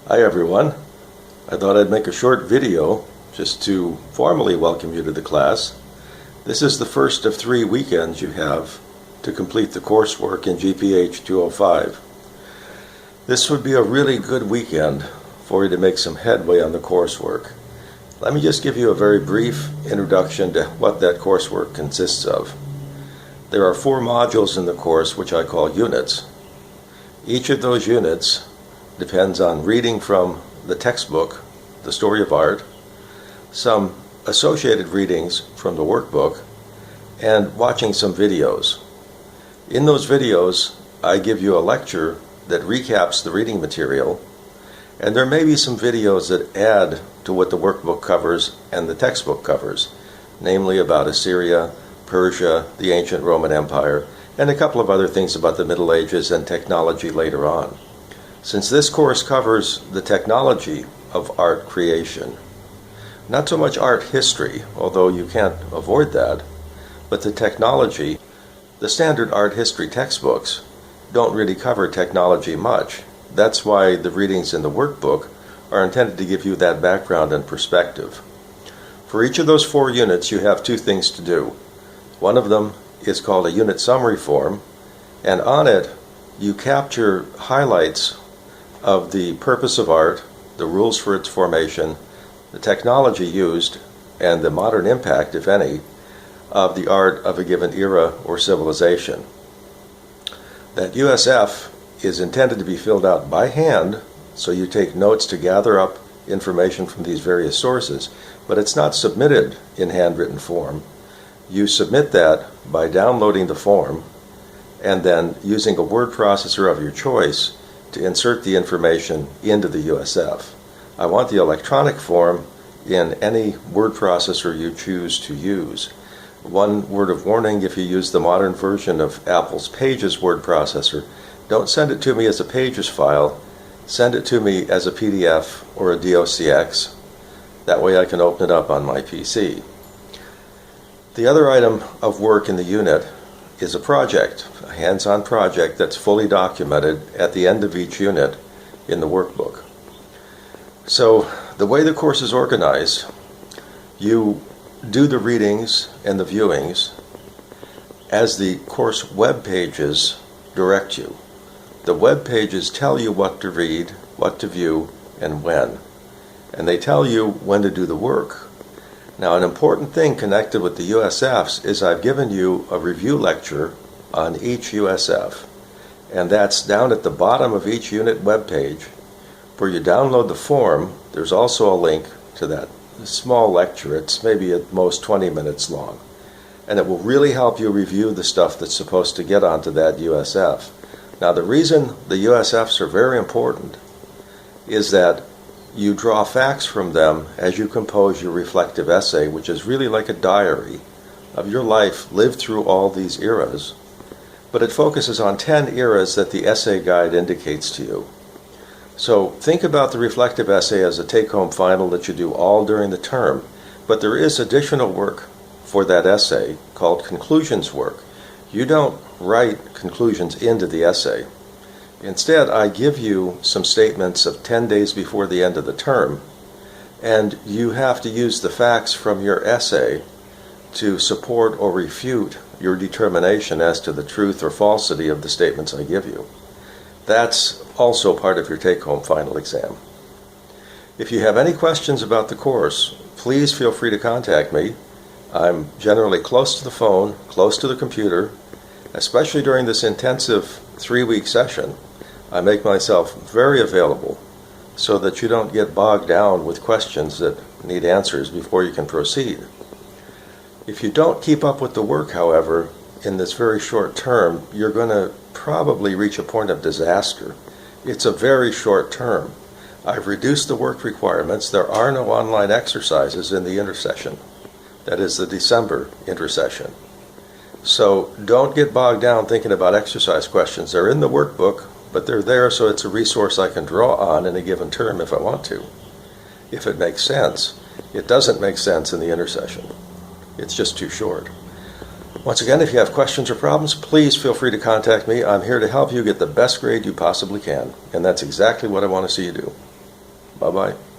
Hi everyone. I thought I'd make a short video just to formally welcome you to the class. This is the first of 3 weekends you have to complete the coursework in GPH-205. This would be a really good weekend for you to make some headway on the coursework. Let me just give you a very brief introduction to what that coursework consists of. There are 4 modules in the course which I call units. Each of those units depends on reading from the textbook, The Story of Art, some associated readings from the workbook, and watching some videos. In those videos, I give you a lecture that recaps the reading material, and there may be some videos that add to what the workbook covers and the textbook covers, namely about Assyria, Persia, the ancient Roman Empire, and a couple of other things about the Middle Ages and technology later on. Since this course covers the technology of art creation, not so much art history, although you can't avoid that, but the technology, the standard art history textbooks don't really cover technology much. That's why the readings in the workbook are intended to give you that background and perspective. For each of those 4 units, you have 2 things to do. One of them is called a unit summary form, and on it you capture highlights of the purpose of art, the rules for its formation, the technology used, and the modern impact, if any, of the art of a given era or civilization. That USF is intended to be filled out by hand, so you take notes to gather up information from these various sources, but it's not submitted in handwritten form. You submit that by downloading the form and then using a word processor of your choice to insert the information into the USF. I want the electronic form in any word processor you choose to use. One word of warning: if you use the modern version of Apple's Pages word processor, don't send it to me as a Pages file, send it to me as a PDF or a docx. That way I can open it up on my PC. The other item of work in the unit is a project, a hands-on project that's fully documented at the end of each unit in the workbook. So the way the course is organized, you do the readings and the viewings as the course web pages direct you. The web pages tell you what to read, what to view, and when. And they tell you when to do the work. Now, an important thing connected with the USFs is I've given you a review lecture on each USF, and that's down at the bottom of each unit webpage. Where you download the form, there's also a link to that small lecture. It's maybe at most 20 minutes long, and it will really help you review the stuff that's supposed to get onto that USF. Now, the reason the USFs are very important is that you draw facts from them as you compose your reflective essay, which is really like a diary of your life lived through all these eras. But it focuses on 10 eras that the essay guide indicates to you. So think about the reflective essay as a take-home final that you do all during the term. But there is additional work for that essay called conclusions work. You don't write conclusions into the essay. Instead, I give you some statements of 10 days before the end of the term, and you have to use the facts from your essay to support or refute your determination as to the truth or falsity of the statements I give you. That's also part of your take-home final exam. If you have any questions about the course, please feel free to contact me. I'm generally close to the phone, close to the computer, especially during this intensive 3-week session. I make myself very available so that you don't get bogged down with questions that need answers before you can proceed. If you don't keep up with the work, however, in this very short term, you're going to probably reach a point of disaster. It's a very short term. I've reduced the work requirements. There are no online exercises in the intersession. That is the December intersession. So don't get bogged down thinking about exercise questions. They're in the workbook, but they're there so it's a resource I can draw on in a given term if I want to, if it makes sense. It doesn't make sense in the intersession. It's just too short. Once again, if you have questions or problems, please feel free to contact me. I'm here to help you get the best grade you possibly can, and that's exactly what I want to see you do. Bye-bye.